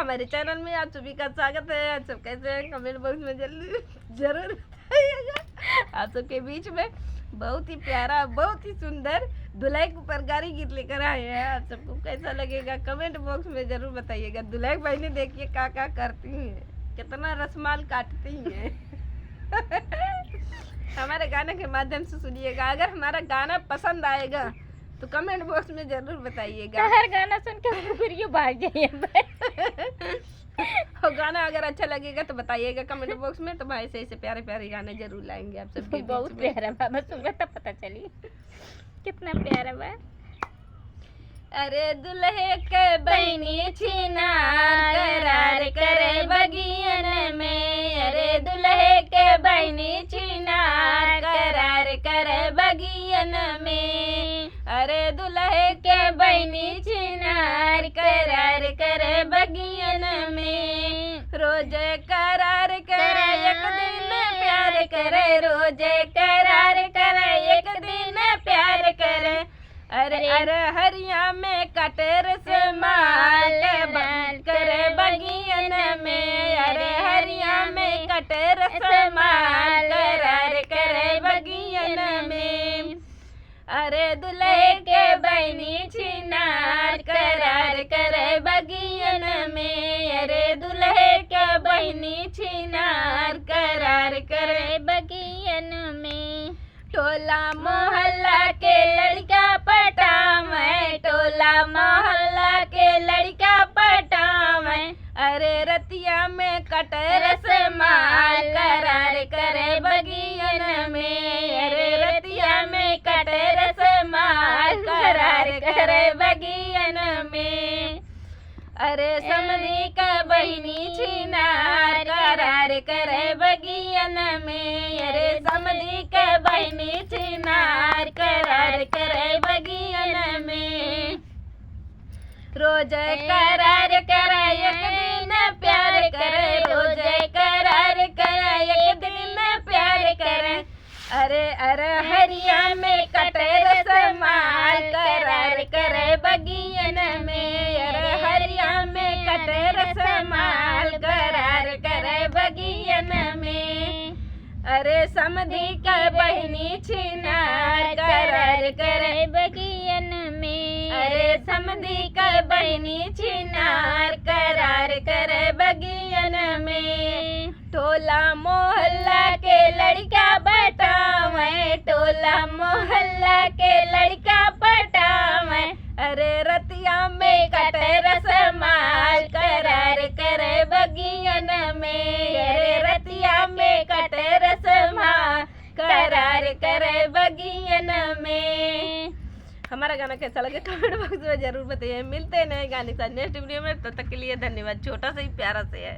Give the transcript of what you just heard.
हमारे चैनल में आप सभी का स्वागत है। आप सब कैसे हैं कमेंट बॉक्स में जरूर बताइएगा। आप सबके बीच में बहुत ही प्यारा बहुत ही सुंदर दुल्हे के ऊपर गाड़ी गीत लेकर आए हैं। आप सबको कैसा लगेगा कमेंट बॉक्स में जरूर बताइएगा। दुल्हे भाई ने देखिए क्या करती हैं, कितना रसमाल काटती हैं। हमारे गाने के माध्यम से सुनिएगा। अगर हमारा गाना पसंद आएगा तो कमेंट बॉक्स में जरूर बताइएगा। हर गाना सुन के फिर ये भाग जाइए। और गाना अगर अच्छा लगेगा तो बताइएगा कमेंट बॉक्स में। तो भाई ऐसे प्यारे प्यारे गाने जरूर लाएंगे आप सबके बहुत बीच में। प्यारा बाबा सुनगा तब पता चली कितना प्यारा बा। अरे दुल्हे के बहनी छिनार करार करे बगियन में। अरे दुल्हे के बहनी छिनार करार करे बगियन में। अरे दुल्हे के बहनी छिनार करार करे बगियन में। रोज करार करे एक दिन प्यार करे। रोज करार करे एक दिन प्यार करे। अरे अरे हरिया में कटेर से माल बाल करे बगियन में। अरे हरिया में कटेर से माल करार करे बगियन में। अरे दुल्हे के बहनी छिनार करार करे बगियन में। अरे दुल्हे के बहनी छिनार करार करे बगियन में। टोला मोहल्ला के लड़का पटावे। टोला मोहल्ला के लड़का पटावे। अरे रतिया में कटर से माल करार करे बगियन में। अरे रतिया में कटर से माल करार करे बगियन में। अरे समधी का बहिनी छिनार करार करे बगियन में। अरे समधी का बहिनी छिनार करार करे बगियन में। रोज करार करे एक दिन प्यार करे। रोज करार करे एक दिन प्यार करे। अरे अरे हरिया में कटेर से माल करार करे बगियन में। अरे हरिया में कटेर से माल करार करे बगियन में। अरे समधी का बहिनी छिनार करार करे बगियन में। अरे समधी का बहिनी छिनार करार करे बगियन में। टोला मोहल्ला के लड़का पटावे। टोला मोहल्ला के लड़का पटावे। अरे रतिया में कटेर से माल करार करे बगियन में। अरे रतिया में कटेर से माल करार करे बगियन में। हमारा गाना कैसा लगे कमेंट बॉक्स में जरूर बताइए। मिलते हैं नए गाने के साथ नेक्स्ट वीडियो में। तब तक के लिए धन्यवाद। छोटा सा ही प्यारा से है।